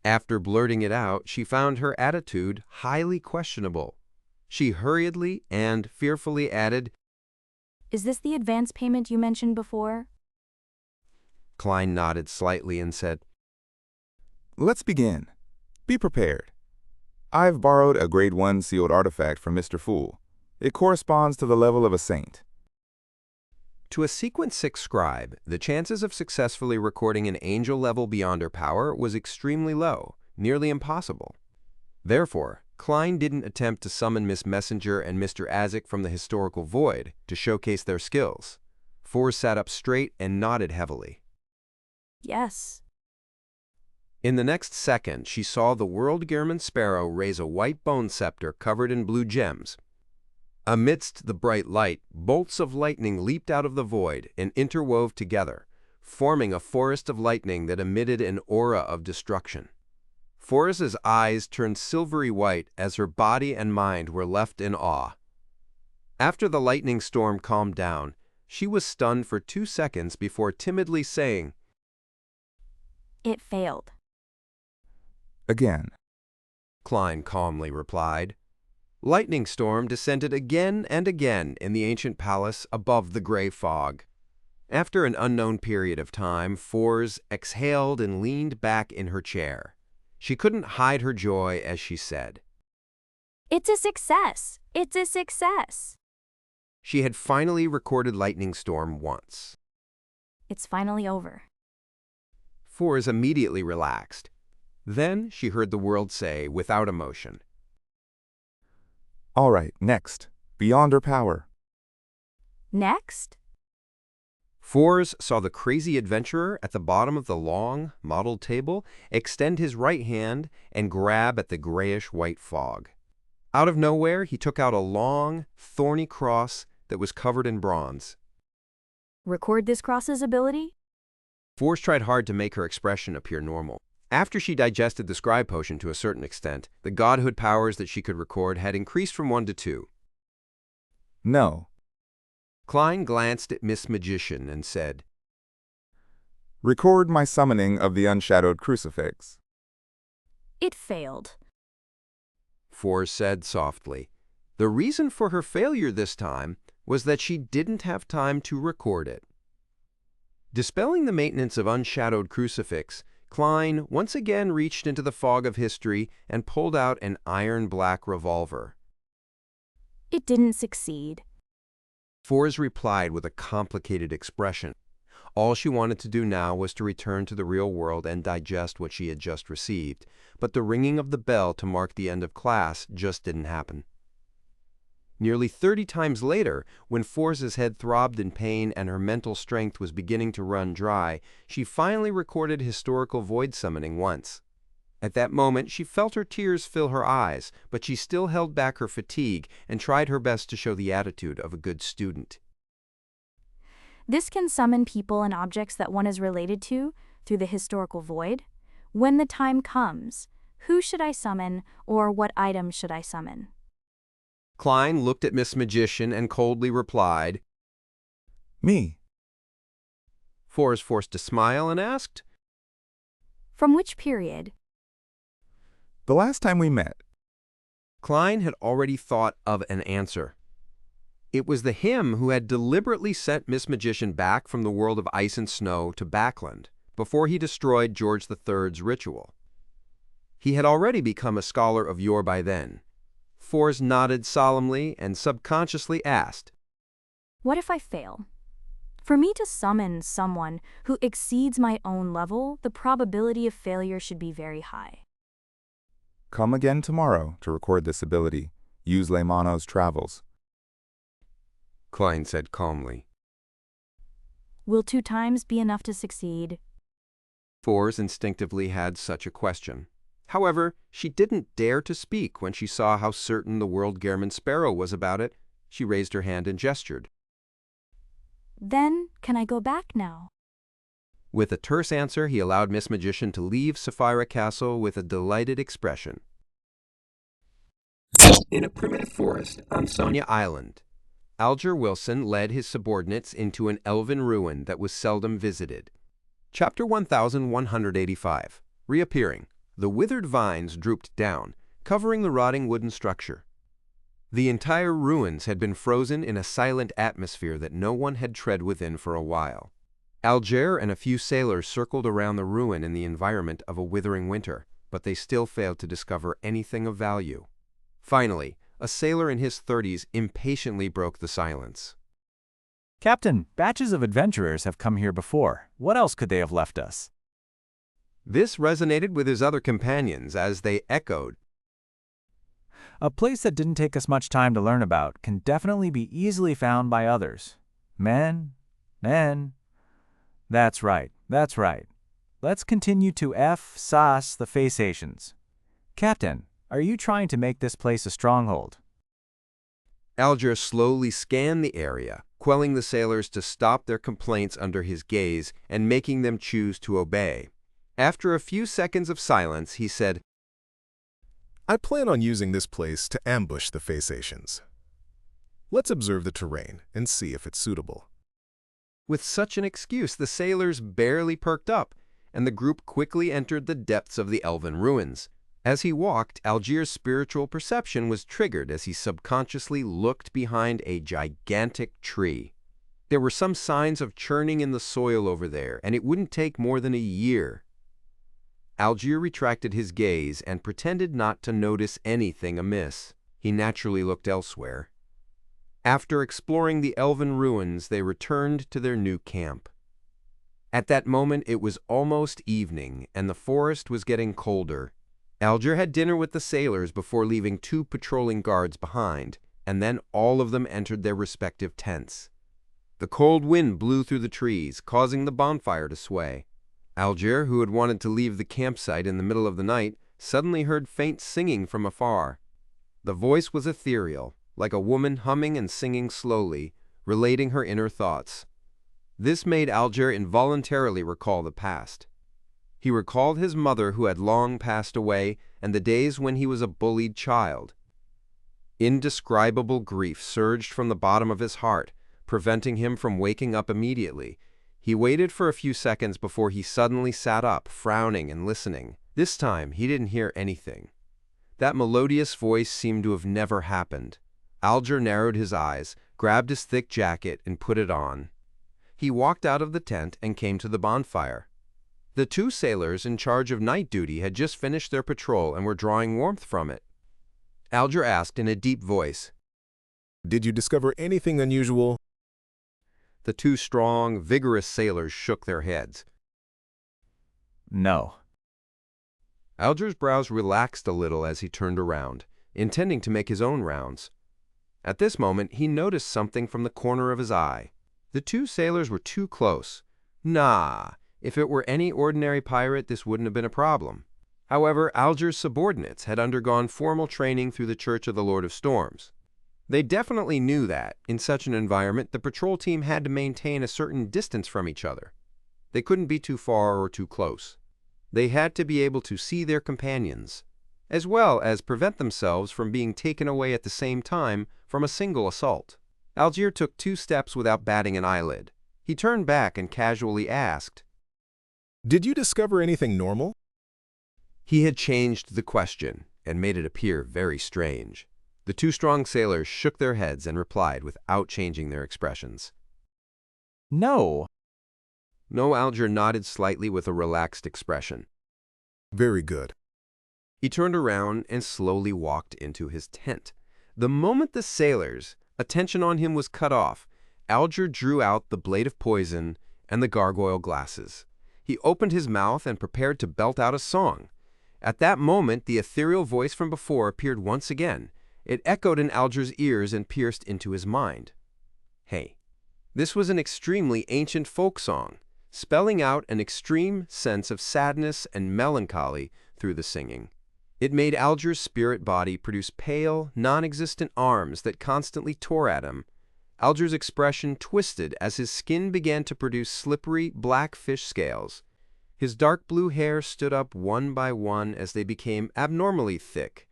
After blurting it out, she found her attitude highly questionable. She hurriedly and fearfully added, Is this the advance payment you mentioned before? Klein nodded slightly and said, Let's begin. Be prepared. I've borrowed a grade 1 sealed artifact from Mr. Fool. It corresponds to the level of a saint. To a Sequence 6 scribe, the chances of successfully recording an angel-level Beyonder power was extremely low, nearly impossible. Therefore, Klein didn't attempt to summon Miss Messenger and Mr. Azik from the historical void to showcase their skills. Forrest sat up straight and nodded heavily. Yes. In the next second, she saw the world Gehrman Sparrow raise a white bone scepter covered in blue gems. Amidst the bright light, bolts of lightning leaped out of the void and interwove together, forming a forest of lightning that emitted an aura of destruction. Forrest's eyes turned silvery white as her body and mind were left in awe. After the lightning storm calmed down, she was stunned for 2 seconds before timidly saying, It failed. Again. Klein calmly replied. Lightning storm descended again and again in the ancient palace above the gray fog. After an unknown period of time, Forrest exhaled and leaned back in her chair. She couldn't hide her joy as she said, It's a success! It's a success! She had finally recorded lightning storm once. It's finally over. Forrest immediately relaxed. Then she heard the world say, without emotion, All right, next. Beyonder power. Next? Forrest saw the crazy adventurer at the bottom of the long, mottled table extend his right hand and grab at the grayish-white fog. Out of nowhere, he took out a long, thorny cross that was covered in bronze. Record this cross's ability? Forrest tried hard to make her expression appear normal. After she digested the scribe potion to a certain extent, the godhood powers that she could record had increased from 1 to 2. No. Klein glanced at Miss Magician and said, Record my summoning of the unshadowed crucifix. It failed. Fors said softly. The reason for her failure this time was that she didn't have time to record it. Dispelling the maintenance of unshadowed crucifix, Klein once again reached into the fog of history and pulled out an iron-black revolver. It didn't succeed. Fors replied with a complicated expression. All she wanted to do now was to return to the real world and digest what she had just received, but the ringing of the bell to mark the end of class just didn't happen. Nearly 30 times later, when Fors's head throbbed in pain and her mental strength was beginning to run dry, she finally recorded historical void summoning once. At that moment, she felt her tears fill her eyes, but she still held back her fatigue and tried her best to show the attitude of a good student. This can summon people and objects that one is related to through the historical void. When the time comes, who should I summon, or what item should I summon? Klein looked at Miss Magician and coldly replied, Me. Fors forced a smile and asked, From which period? The last time we met. Klein had already thought of an answer. It was the him who had deliberately sent Miss Magician back from the world of ice and snow to Backland before he destroyed George III's ritual. He had already become a scholar of yore by then. Fors nodded solemnly and subconsciously asked, What if I fail? For me to summon someone who exceeds my own level, the probability of failure should be very high. Come again tomorrow to record this ability. Use Leimano's travels. Klein said calmly. Will 2 times be enough to succeed? Fors instinctively had such a question. However, she didn't dare to speak when she saw how certain the World Gehrman Sparrow was about it. She raised her hand and gestured. Then, can I go back now? With a terse answer, he allowed Miss Magician to leave Sapphira Castle with a delighted expression. In a primitive forest on Sonia Island, Alger Wilson led his subordinates into an elven ruin that was seldom visited. Chapter 1185, Reappearing. The withered vines drooped down, covering the rotting wooden structure. The entire ruins had been frozen in a silent atmosphere that no one had tread within for a while. Alger and a few sailors circled around the ruin in the environment of a withering winter, but they still failed to discover anything of value. Finally, a sailor in his 30s impatiently broke the silence. Captain, batches of adventurers have come here before. What else could they have left us? This resonated with his other companions as they echoed, A place that didn't take us much time to learn about can definitely be easily found by others. Men. That's right. Let's continue to SAS the Phasations. Captain, are you trying to make this place a stronghold? Alger slowly scanned the area, quelling the sailors to stop their complaints under his gaze and making them choose to obey. After a few seconds of silence, he said, I plan on using this place to ambush the Phasations. Let's observe the terrain and see if it's suitable. With such an excuse, the sailors barely perked up, and the group quickly entered the depths of the elven ruins. As he walked, Alger's spiritual perception was triggered as he subconsciously looked behind a gigantic tree. There were some signs of churning in the soil over there, and it wouldn't take more than a year. Alger retracted his gaze and pretended not to notice anything amiss. He naturally looked elsewhere. After exploring the elven ruins, they returned to their new camp. At that moment, it was almost evening, and the forest was getting colder. Alger had dinner with the sailors before leaving 2 patrolling guards behind, and then all of them entered their respective tents. The cold wind blew through the trees, causing the bonfire to sway. Alger, who had wanted to leave the campsite in the middle of the night, suddenly heard faint singing from afar. The voice was ethereal, like a woman humming and singing slowly, relating her inner thoughts. This made Alger involuntarily recall the past. He recalled his mother who had long passed away and the days when he was a bullied child. Indescribable grief surged from the bottom of his heart, preventing him from waking up immediately. He waited for a few seconds before he suddenly sat up, frowning and listening. This time, he didn't hear anything. That melodious voice seemed to have never happened. Alger narrowed his eyes, grabbed his thick jacket, and put it on. He walked out of the tent and came to the bonfire. The two sailors in charge of night duty had just finished their patrol and were drawing warmth from it. Alger asked in a deep voice, "Did you discover anything unusual?" The two strong, vigorous sailors shook their heads. No. Alger's brows relaxed a little as he turned around, intending to make his own rounds. At this moment, he noticed something from the corner of his eye. The two sailors were too close. Nah, if it were any ordinary pirate, this wouldn't have been a problem. However, Alger's subordinates had undergone formal training through the Church of the Lord of Storms. They definitely knew that, in such an environment, the patrol team had to maintain a certain distance from each other. They couldn't be too far or too close. They had to be able to see their companions, as well as prevent themselves from being taken away at the same time from a single assault. Alger took 2 steps without batting an eyelid. He turned back and casually asked, "Did you discover anything normal?" He had changed the question and made it appear very strange. The two strong sailors shook their heads and replied without changing their expressions. No. No, Alger nodded slightly with a relaxed expression. Very good. He turned around and slowly walked into his tent. The moment the sailors' attention on him was cut off, Alger drew out the blade of poison and the gargoyle glasses. He opened his mouth and prepared to belt out a song. At that moment, the ethereal voice from before appeared once again. It echoed in Alger's ears and pierced into his mind. Hey, this was an extremely ancient folk song, spelling out an extreme sense of sadness and melancholy through the singing. It made Alger's spirit body produce pale, non-existent arms that constantly tore at him. Alger's expression twisted as his skin began to produce slippery, black fish scales. His dark blue hair stood up one by one as they became abnormally thick.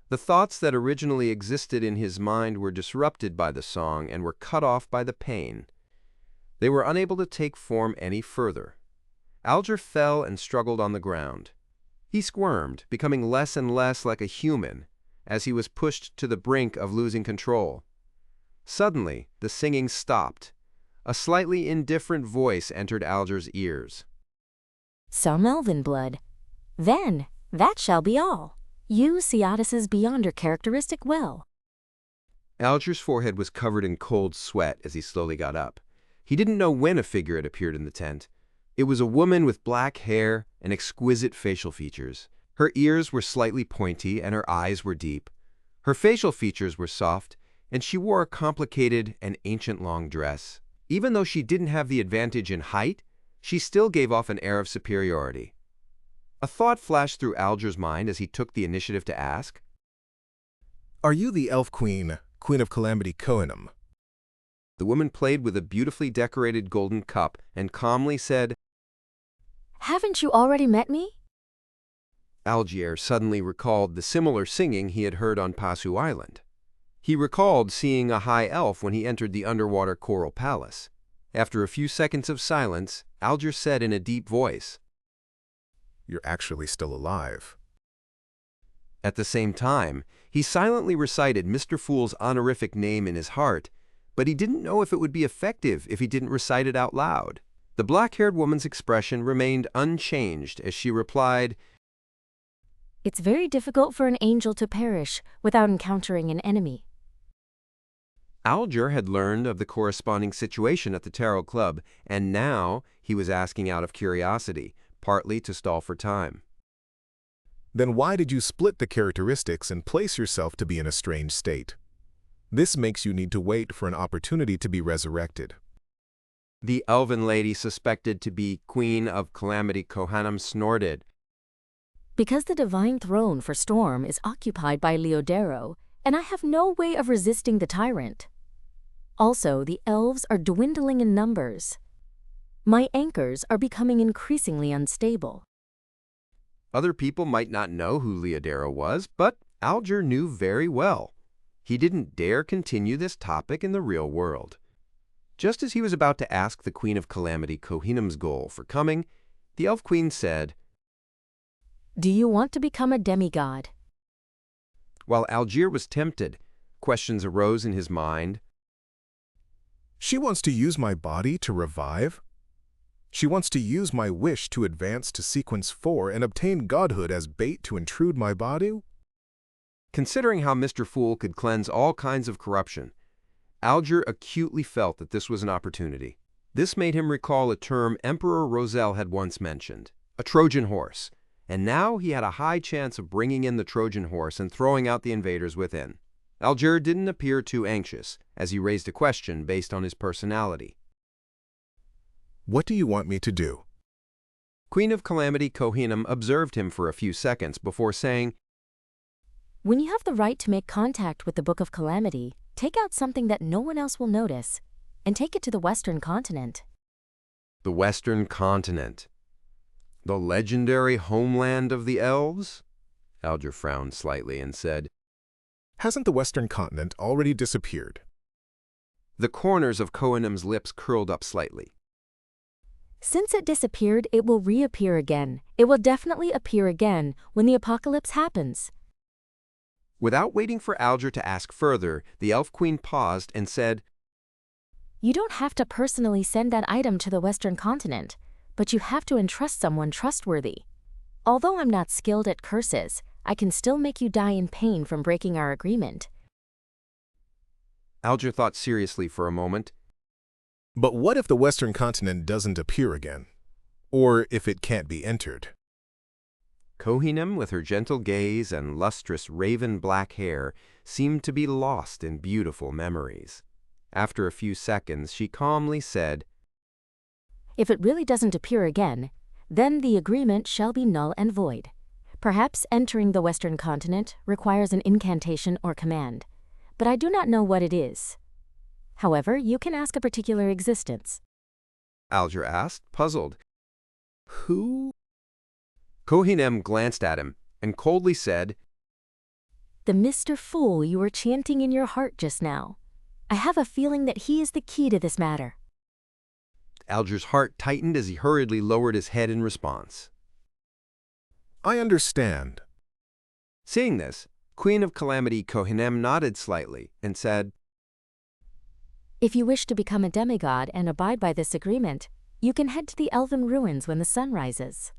The thoughts that originally existed in his mind were disrupted by the song and were cut off by the pain. They were unable to take form any further. Alger fell and struggled on the ground. He squirmed, becoming less and less like a human, as he was pushed to the brink of losing control. Suddenly, the singing stopped. A slightly indifferent voice entered Alger's ears. "Some elven blood. Then, that shall be all. Use Ciatus's beyonder characteristic well." Alger's forehead was covered in cold sweat as he slowly got up. He didn't know when a figure had appeared in the tent. It was a woman with black hair and exquisite facial features. Her ears were slightly pointy and her eyes were deep. Her facial features were soft, and she wore a complicated and ancient long dress. Even though she didn't have the advantage in height, she still gave off an air of superiority. A thought flashed through Alger's mind as he took the initiative to ask, "Are you the elf queen, Queen of Calamity Cohenum?" The woman played with a beautifully decorated golden cup and calmly said, "Haven't you already met me?" Alger suddenly recalled the similar singing he had heard on Pasu Island. He recalled seeing a high elf when he entered the underwater coral palace. After a few seconds of silence, Alger said in a deep voice, "You're actually still alive." At the same time, he silently recited Mr. Fool's honorific name in his heart, but he didn't know if it would be effective if he didn't recite it out loud. The black-haired woman's expression remained unchanged as she replied, "It's very difficult for an angel to perish without encountering an enemy." Alger had learned of the corresponding situation at the Tarot Club, and now he was asking out of curiosity, partly to stall for time. Then why did you split the characteristics and place yourself to be in a strange state? This makes you need to wait for an opportunity to be resurrected. The elven lady suspected to be Queen of Calamity Cohenum snorted. "Because the divine throne for Storm is occupied by Leodero, and I have no way of resisting the tyrant. Also, the elves are dwindling in numbers. My anchors are becoming increasingly unstable. Other people might not know who Leodero was, but Alger knew very well. He didn't dare continue this topic in the real world. Just as he was about to ask the Queen of Calamity Kohinam's goal for coming, the Elf Queen said, Do you want to become a demigod? While Algier was tempted, questions arose in his mind. She wants to use my body to revive? She wants to use my wish to advance to sequence 4 and obtain godhood as bait to intrude my body? Considering how Mr. Fool could cleanse all kinds of corruption, Alger acutely felt that this was an opportunity. This made him recall a term Emperor Roselle had once mentioned, a Trojan horse, and now he had a high chance of bringing in the Trojan horse and throwing out the invaders within. Alger didn't appear too anxious, as he raised a question based on his personality. What do you want me to do? Queen of Calamity Kohinam observed him for a few seconds before saying, When you have the right to make contact with the Book of Calamity, take out something that no one else will notice, and take it to the Western Continent. The Western Continent. The legendary homeland of the elves? Alger frowned slightly and said, Hasn't the Western Continent already disappeared? The corners of Kohinam's lips curled up slightly. Since it disappeared, it will reappear again. It will definitely appear again when the apocalypse happens. Without waiting for Alger to ask further, the Elf Queen paused and said, You don't have to personally send that item to the Western Continent, but you have to entrust someone trustworthy. Although I'm not skilled at curses, I can still make you die in pain from breaking our agreement. Alger thought seriously for a moment. But what if the Western Continent doesn't appear again? Or if it can't be entered? Kohinam, with her gentle gaze and lustrous raven-black hair, seemed to be lost in beautiful memories. After a few seconds, she calmly said, If it really doesn't appear again, then the agreement shall be null and void. Perhaps entering the Western Continent requires an incantation or command, but I do not know what it is. However, you can ask a particular existence. Alger asked, puzzled. Who? Kohinam glanced at him and coldly said, The Mr. Fool you were chanting in your heart just now. I have a feeling that he is the key to this matter. Alger's heart tightened as he hurriedly lowered his head in response. I understand. Seeing this, Queen of Calamity Kohinam nodded slightly and said, If you wish to become a demigod and abide by this agreement, you can head to the Elven Ruins when the sun rises.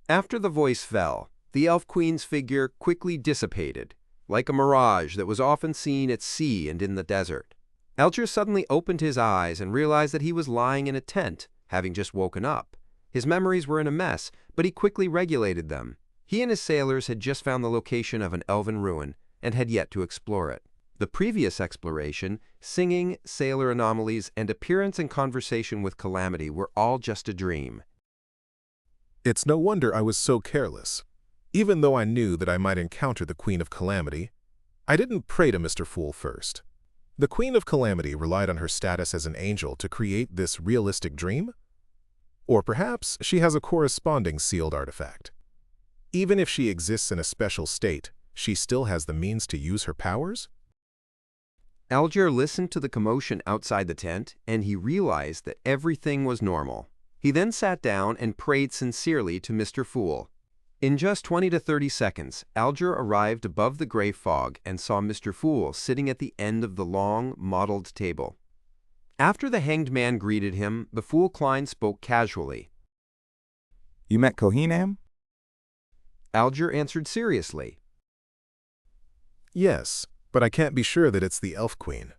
After the voice fell, the Elf Queen's figure quickly dissipated, like a mirage that was often seen at sea and in the desert. Alger suddenly opened his eyes and realized that he was lying in a tent, having just woken up. His memories were in a mess, but he quickly regulated them. He and his sailors had just found the location of an elven ruin and had yet to explore it. The previous exploration, singing, sailor anomalies, and appearance and conversation with Calamity were all just a dream. It's no wonder I was so careless. Even though I knew that I might encounter the Queen of Calamity, I didn't pray to Mr. Fool first. The Queen of Calamity relied on her status as an angel to create this realistic dream? Or perhaps she has a corresponding sealed artifact. Even if she exists in a special state, she still has the means to use her powers? Alger listened to the commotion outside the tent, and he realized that everything was normal. He then sat down and prayed sincerely to Mr. Fool. In just 20 to 30 seconds, Alger arrived above the gray fog and saw Mr. Fool sitting at the end of the long, mottled table. After the hanged man greeted him, the Fool Klein spoke casually. You met Kohinam? Alger answered seriously. Yes, but I can't be sure that it's the Elf Queen.